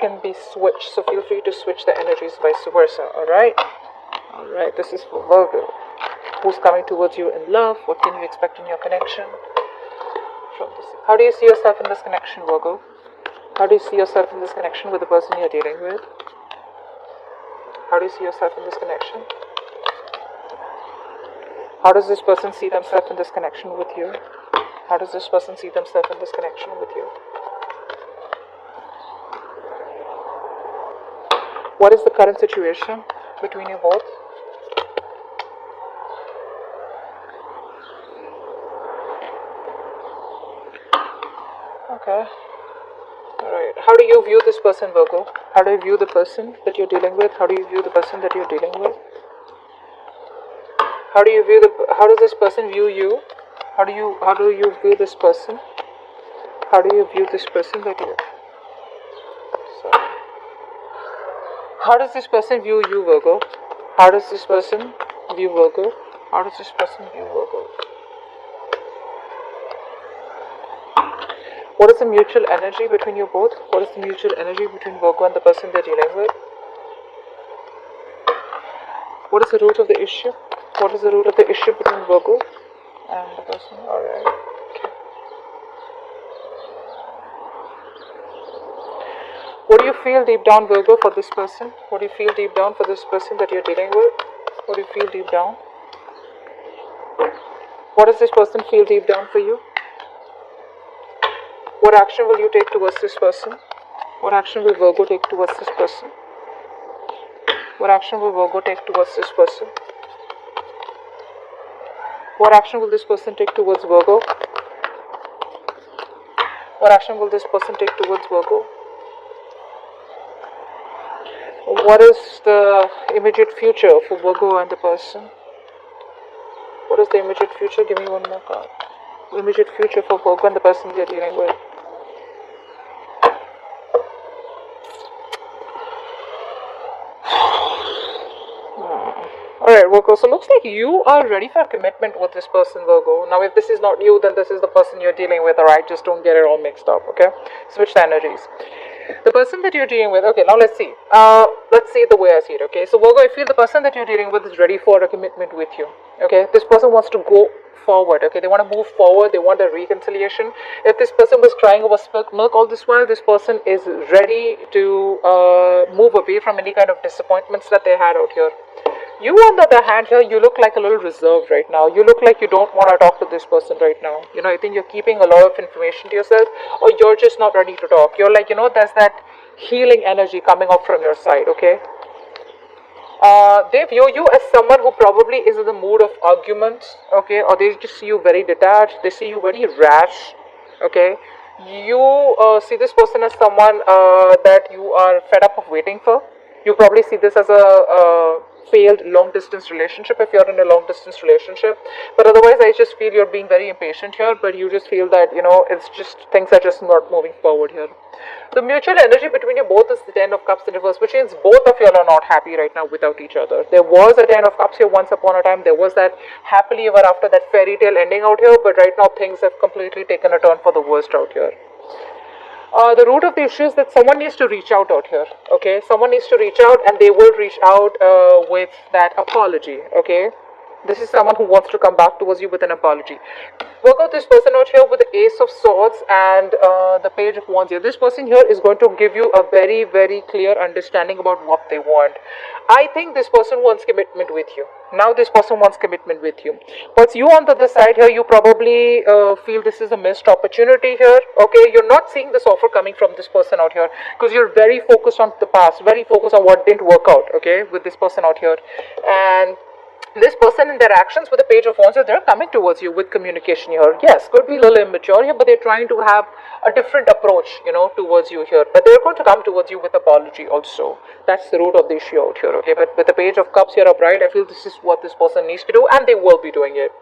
can be switched, so feel free to switch the energies, vice versa. Alright, this is for Virgo. Who's coming towards you in love? What can you expect in your connection from this? How do you see yourself in this connection, Virgo? How do you see yourself in this connection with the person you're dealing with? How do you see yourself in this connection? How does this person see themselves in this connection with you? How does this person see themselves in this connection with you? What is the current situation between you both? Okay. Alright. How do you view this person, Virgo? How do you view the person that you're dealing with? How do you view the person that you're dealing with? How does this person view you? How do you view this person? How do you view this person that you... Sorry. How does this person view you, Virgo? How does this person view Virgo? How does this person view Virgo? What is the mutual energy between you both? What is the mutual energy between Virgo and the person they're dealing with? What is the root of the issue? What is the root of the issue between Virgo and the person? Alright. Okay. What do you feel deep down, Virgo, for this person? What do you feel deep down for this person that you're dealing with? What do you feel deep down? What does this person feel deep down for you? What action will you take towards this person? What action will Virgo take towards this person? What action will Virgo take towards this person? What action will this person take towards Virgo? What action will this person take towards Virgo? What is the immediate future for Virgo and the person? What is the immediate future? Give me one more card. Immediate future for Virgo and the person you're dealing with. Alright, Virgo, so looks like you are ready for commitment with this person, Virgo. Now, if this is not you, then this is the person you're dealing with, alright? Just don't get it all mixed up, okay? Switch the energies. The person that you're dealing with, okay, now let's see. Let's see the way I see it, okay? So, Virgo, I feel the person that you're dealing with is ready for a commitment with you, okay? This person wants to go forward, okay? They want to move forward, they want a reconciliation. If this person was crying over spilt milk all this while, this person is ready to move away from any kind of disappointments that they had out here. You, on the other hand, here, you look like a little reserved right now. You look like you don't want to talk to this person right now. You know, I think you're keeping a lot of information to yourself, or you're just not ready to talk. You're like, you know, there's that healing energy coming up from your side, okay? They view you as someone who probably is in the mood of argument, okay? Or they just see you very detached. They see you very rash, okay? You see this person as someone that you are fed up of waiting for. You probably see this as a failed long distance relationship if you're in a long distance relationship, but otherwise I just feel you're being very impatient here, but you just feel that, you know, it's just things are just not moving forward here. The mutual energy between you both is the 10 of Cups in reverse, which means both of you are not happy right now without each other. There was a 10 of Cups here once upon a time. There was that happily ever after, that fairy tale ending out here, but right now things have completely taken a turn for the worst out here. The root of the issue is that someone needs to reach out here, okay? Someone needs to reach out, and they will reach out with that apology, okay? This is someone who wants to come back towards you with an apology. Work out this person out here with the Ace of Swords and the Page of Wands here. This person here is going to give you a very, very clear understanding about what they want. I think this person wants commitment with you. Now this person wants commitment with you. But you on the other side here, you probably feel this is a missed opportunity here. Okay, you're not seeing this offer coming from this person out here because you're very focused on the past, very focused on what didn't work out, okay, with this person out here. And this person in their actions with the Page of Wands, they're coming towards you with communication here. Yes, could be a little immature here, but they're trying to have a different approach, you know, towards you here. But they're going to come towards you with apology also. That's the root of the issue out here, okay? But with the Page of Cups here upright, I feel this is what this person needs to do, and they will be doing it.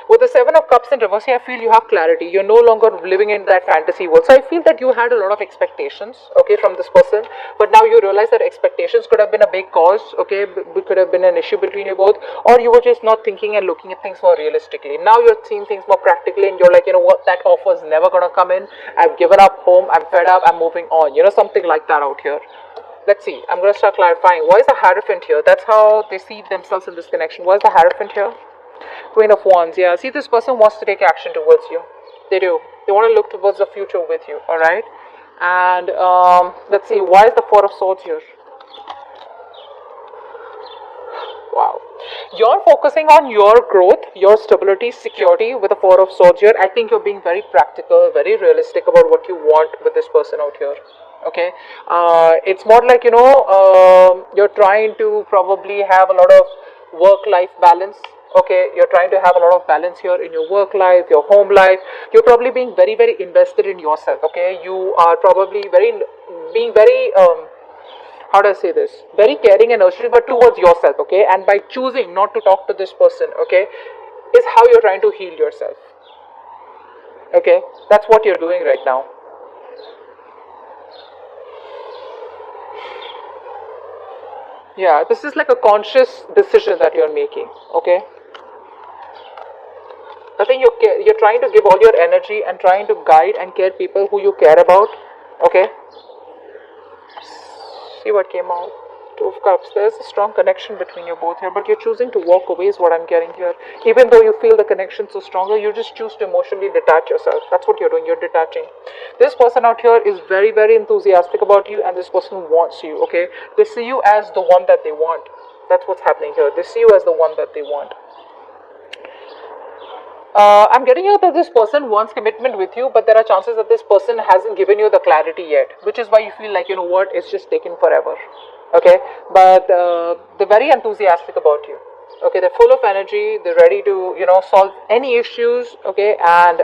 With the Seven of Cups in reverse here, I feel you have clarity. You're no longer living in that fantasy world. So I feel that you had a lot of expectations, okay, from this person, but now you realize that expectations could have been a big cause, okay, could have been an issue between you both, or you were just not thinking and looking at things more realistically. Now you're seeing things more practically, and you're like, you know what, that offer is never gonna come in. I've given up home. I'm fed up. I'm moving on. You know, something like that out here. Let's see. I'm going to start clarifying. Why is the Hierophant here? That's how they see themselves in this connection. Why is the Hierophant here? Queen of Wands. Yeah. See, this person wants to take action towards you. They do. They want to look towards the future with you. All right. And let's see. Why is the Four of Swords here? Wow. You're focusing on your growth, your stability, security with the Four of Swords here. I think you're being very practical, very realistic about what you want with this person out here. Okay, it's more like, you know, you're trying to probably have a lot of work-life balance. Okay, you're trying to have a lot of balance here in your work life, your home life. You're probably being very, very invested in yourself. Okay, you are probably being very how do I say this, very caring and nurturing, but towards yourself. Okay, and by choosing not to talk to this person, okay, is how you're trying to heal yourself. Okay, that's what you're doing right now. Yeah, this is like a conscious decision that you're making, okay? I think you're trying to give all your energy and trying to guide and care people who you care about, okay? See what came out. Two of Cups. There's a strong connection between you both here, but you're choosing to walk away is what I'm getting here. Even though you feel the connection so stronger, you just choose to emotionally detach yourself. That's what you're doing. You're detaching. This person out here is very, very enthusiastic about you, and this person wants you, okay? They see you as the one that they want. That's what's happening here. They see you as the one that they want. I'm getting out that this person wants commitment with you, but there are chances that this person hasn't given you the clarity yet, which is why you feel like, you know what, it's just taken forever. Okay, but they're very enthusiastic about you. Okay, they're full of energy. They're ready to, you know, solve any issues. Okay, and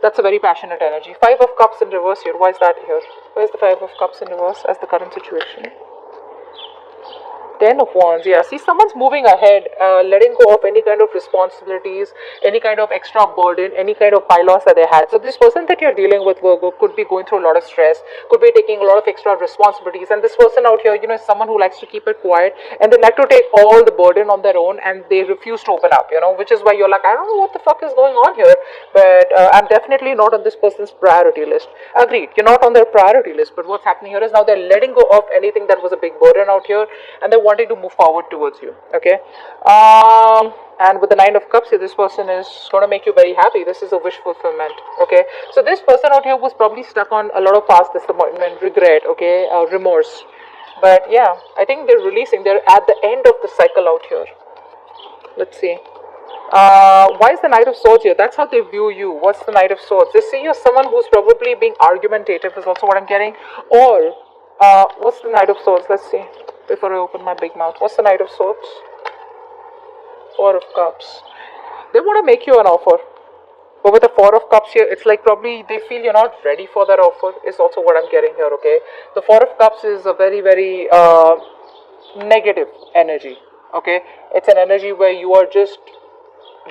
that's a very passionate energy. Five of Cups in reverse here. Why is that here? Why is the Five of Cups in reverse as the current situation? Ten of Wands, yeah. See, someone's moving ahead, letting go of any kind of responsibilities, any kind of extra burden, any kind of pile-ons that they had. So this person that you're dealing with, Virgo, could be going through a lot of stress, could be taking a lot of extra responsibilities. And this person out here, you know, is someone who likes to keep it quiet, and they like to take all the burden on their own, and they refuse to open up, you know, which is why you're like, I don't know what the fuck is going on here, but I'm definitely not on this person's priority list. Agreed, you're not on their priority list, but what's happening here is now they're letting go of anything that was a big burden out here, and they're wanting to move forward towards you. Okay, and with the Nine of Cups here, this person is going to make you very happy. This is a wish fulfillment. Okay, so this person out here was probably stuck on a lot of past disappointment, regret, okay, remorse, but yeah, I think they're releasing. They're at the end of the cycle out here. Let's see. Why is the Knight of Swords here? That's how they view you. What's the Knight of Swords? They see you as someone who's probably being argumentative, is also what I'm getting. Or, what's the Knight of Swords? Let's see. Before I open my big mouth. What's the Knight of Swords? Four of Cups. They want to make you an offer. But with the Four of Cups here, it's like probably they feel you're not ready for that offer, is also what I'm getting here, okay? The Four of Cups is a very, very negative energy, okay? It's an energy where you are just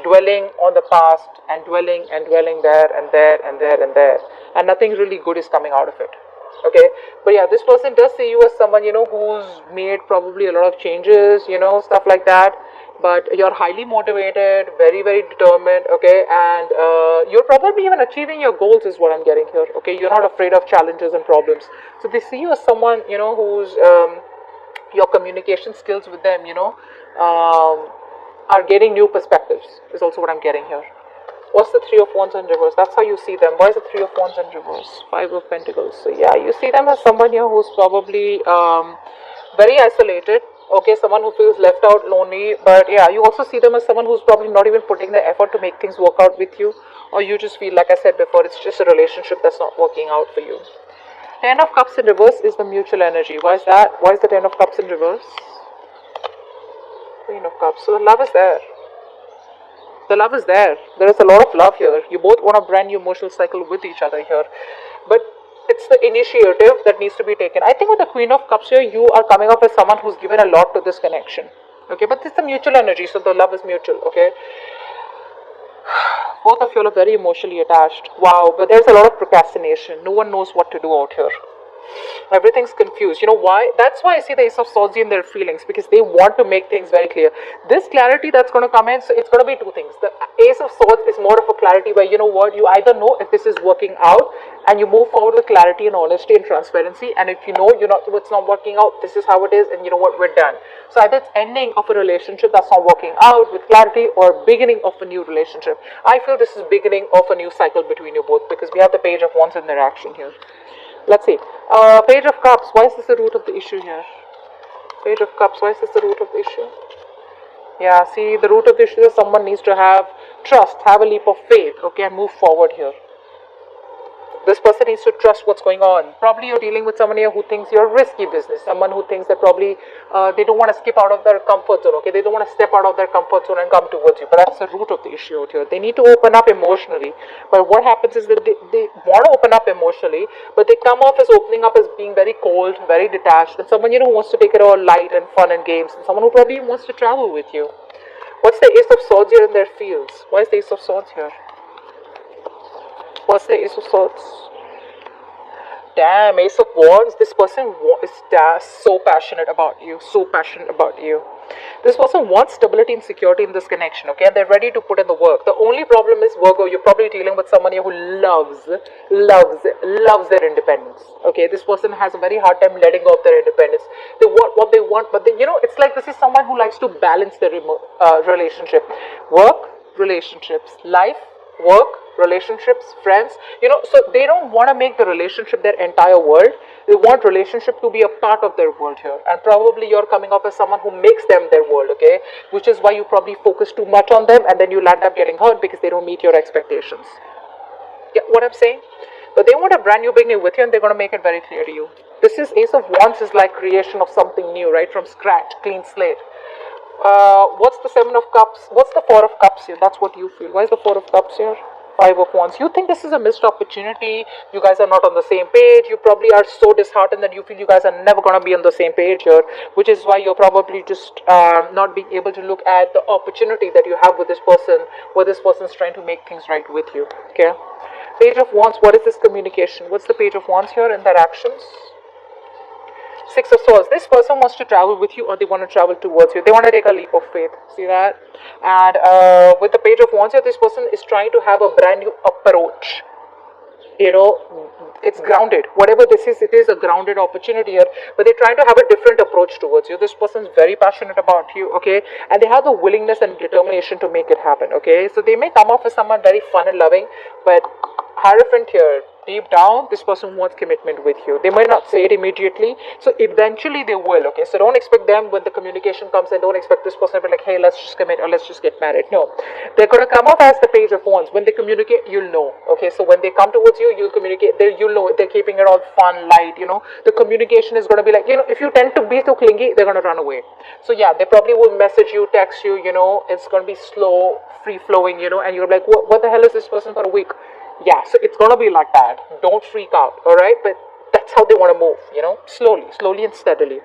dwelling on the past and dwelling there and there and there and there, and nothing really good is coming out of it. Okay, but yeah, this person does see you as someone, you know, who's made probably a lot of changes, you know, stuff like that, but you're highly motivated, very, very determined, okay, and you're probably even achieving your goals is what I'm getting here, okay? You're not afraid of challenges and problems. So they see you as someone, you know, who's your communication skills with them, you know, are getting new perspectives is also what I'm getting here. What's the Three of Wands in reverse? That's how you see them. Why is the Three of Wands in reverse? Five of Pentacles. So yeah, you see them as someone here who's probably very isolated. Okay, someone who feels left out, lonely. But yeah, you also see them as someone who's probably not even putting the effort to make things work out with you. Or you just feel, like I said before, it's just a relationship that's not working out for you. Ten of Cups in reverse is the mutual energy. Why is that? Why is the Ten of Cups in reverse? Queen of Cups. So the love is there. The love is there. There is a lot of love here. You both want a brand new emotional cycle with each other here. But it's the initiative that needs to be taken. I think with the Queen of Cups here, you are coming up as someone who's given a lot to this connection. Okay, but it's the mutual energy, so the love is mutual. Okay. Both of you are very emotionally attached. Wow, but there's a lot of procrastination. No one knows what to do out here. Everything's confused. You know why? That's why I see the Ace of Swords in their feelings, because they want to make things very clear. This clarity that's going to come in, so it's going to be two things. The Ace of Swords is more of a clarity where, you know what, you either know if this is working out and you move forward with clarity and honesty and transparency, and if you know it's not working out, this is how it is, and you know what, we're done. So either it's ending of a relationship that's not working out with clarity, or beginning of a new relationship. I feel this is beginning of a new cycle between you both, because we have the Page of Wands in their action here. Let's see. Page of Cups. Why is this the root of the issue here? Page of Cups. Why is this the root of the issue? Yeah, see, the root of the issue is someone needs to have trust, have a leap of faith, okay, and move forward here. This person needs to trust what's going on. Probably you're dealing with someone here who thinks you're a risky business. Someone who thinks that probably they don't want to skip out of their comfort zone. Okay, they don't want to step out of their comfort zone and come towards you. But that's the root of the issue out here. They need to open up emotionally. But what happens is that they want to open up emotionally, but they come off as opening up as being very cold, very detached, and someone who wants to take it all light and fun and games, and someone who probably wants to travel with you. What's the Ace of Swords here in their fields? Why is the Ace of Swords here? What's the Ace of Swords? Damn, Ace of Wands. This person is so passionate about you. So passionate about you. This person wants stability and security in this connection, okay? And they're ready to put in the work. The only problem is, Virgo, you're probably dealing with someone here who loves their independence, okay? This person has a very hard time letting go of their independence. They want what they want, but it's like this is someone who likes to balance their relationship. Work, relationships, life, work, relationships, friends, so they don't want to make the relationship their entire world. They want relationship to be a part of their world here, and probably you're coming off as someone who makes them their world, okay, which is why you probably focus too much on them, and then you land up getting hurt because they don't meet your expectations. Yeah, what I'm saying? But they want a brand new beginning with you, and they're going to make it very clear to you. This is Ace of Wands is like creation of something new, right, from scratch, clean slate. What's the Seven of Cups? What's the Four of Cups here? That's what you feel. Why is the Four of Cups here? Five of Wands. You think this is a missed opportunity. You guys are not on the same page. You probably are so disheartened that you feel you guys are never going to be on the same page here, which is why you're probably just not being able to look at the opportunity that you have with this person, where this person's trying to make things right with you. Okay. Page of Wands. What is this communication? What's the Page of Wands here in their actions? Six of Swords. This person wants to travel with you, or they want to travel towards you. They want to take a leap of faith. See that? And with the Page of Wands here, this person is trying to have a brand new approach. It's grounded. Whatever this is, it is a grounded opportunity here. But they're trying to have a different approach towards you. This person's very passionate about you, okay? And they have the willingness and determination to make it happen, okay? So they may come off as someone very fun and loving, but Hierophant here, deep down, this person wants commitment with you. They might not say it immediately, so eventually they will, okay? So don't expect them when the communication comes, and don't expect this person to be like, hey, let's just commit or let's just get married. No, they're going to come off as the Page of Wands. When they communicate, you'll know, okay? So when they come towards you, you'll communicate, you'll know they're keeping it all fun, light, The communication is going to be like, if you tend to be too clingy, they're going to run away. So yeah, they probably will message you, text you, it's going to be slow, free-flowing, and you're like, what the hell is this person for a week? Yeah, so it's gonna be like that. Don't freak out, alright? But that's how they want to move, slowly and steadily.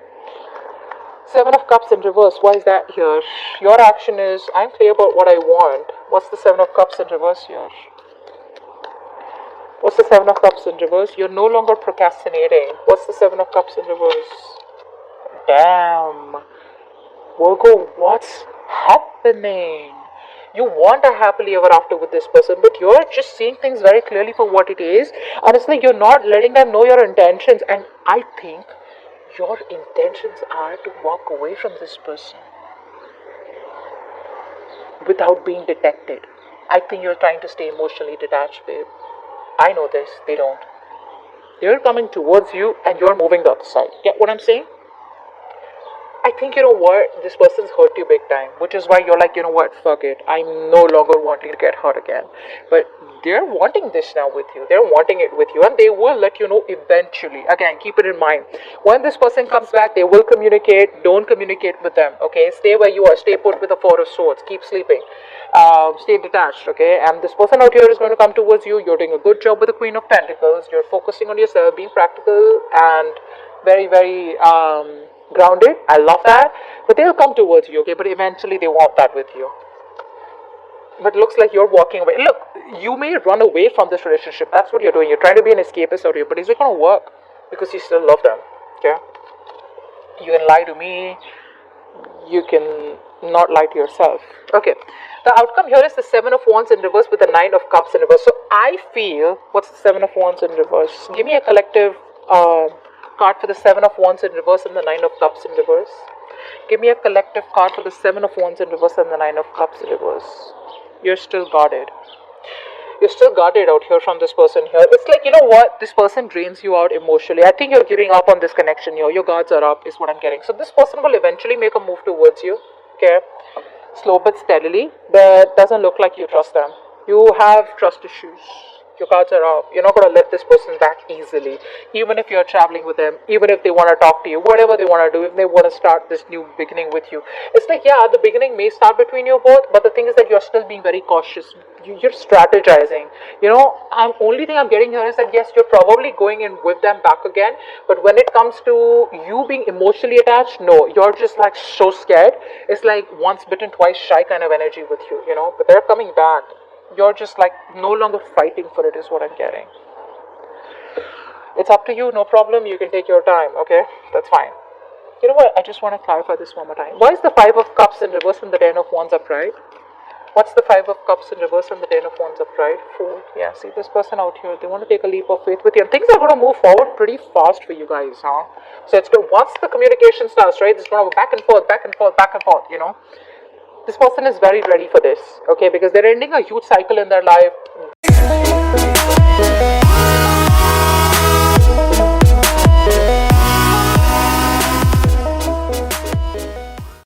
Seven of Cups in reverse. Why is that here? Your action is, I'm clear about what I want. What's the Seven of Cups in reverse here? What's the Seven of Cups in reverse? You're no longer procrastinating. What's the Seven of Cups in reverse? Damn. Virgo, what's happening? You want a happily ever after with this person, but you're just seeing things very clearly for what it is, and it's like you're not letting them know your intentions. And I think your intentions are to walk away from this person without being detected. I think you're trying to stay emotionally detached, babe. I know this, they don't. They're coming towards you and you're moving the other side. Get what I'm saying? I think, this person's hurt you big time, which is why you're like, fuck it. I'm no longer wanting to get hurt again. But they're wanting this now with you. They're wanting it with you, and they will let you know eventually. Again, keep it in mind. When this person comes back, they will communicate. Don't communicate with them, okay? Stay where you are. Stay put with the Four of Swords. Keep sleeping. Stay detached, okay? And this person out here is going to come towards you. You're doing a good job with the Queen of Pentacles. You're focusing on yourself, being practical and very, very grounded. I love that. But they'll come towards you, okay? But eventually they want that with you. but it looks like you're walking away. Look, you may run away from this relationship. That's what you're doing. You're trying to be an escapist out here, but is it going to work? Because you still love them. Okay? You can lie to me. You can not lie to yourself. Okay. The outcome here is the Seven of Wands in reverse with the Nine of Cups in reverse. So I feel, what's the Seven of Wands in reverse? Give me a collective card for the Seven of Wands in reverse and the Nine of Cups in reverse. Give me a collective card for the Seven of Wands in reverse and the Nine of Cups in reverse. You're still guarded. You're still guarded out here from this person here. It's like, you know what? This person drains you out emotionally. I think you're giving up on this connection here. Your guards are up is what I'm getting. So this person will eventually make a move towards you. Okay? Slow but steadily. But doesn't look like you trust them. You have trust issues. Your cards are up. You're not going to let this person back easily. Even if you're traveling with them, even if they want to talk to you, whatever they want to do, if they want to start this new beginning with you. It's like, yeah, the beginning may start between you both, but the thing is that you're still being very cautious. You're strategizing. Only thing I'm getting here is that yes, you're probably going in with them back again, but when it comes to you being emotionally attached, no, you're just like so scared. It's like once bitten, twice shy kind of energy with you, but they're coming back. You're just like no longer fighting for it is what I'm getting. It's up to you, no problem. You can take your time, okay? That's fine. You know what? I just want to clarify this one more time. Why is the Five of Cups in reverse and the Ten of Wands upright? What's the Five of Cups in reverse and the Ten of Wands upright? Fool. Yeah, see this person out here. They want to take a leap of faith with you. And things are going to move forward pretty fast for you guys, huh? So it's good. Once the communication starts, right? It's going to go back and forth, back and forth, back and forth, This person is very ready for this, okay? Because they're ending a huge cycle in their life.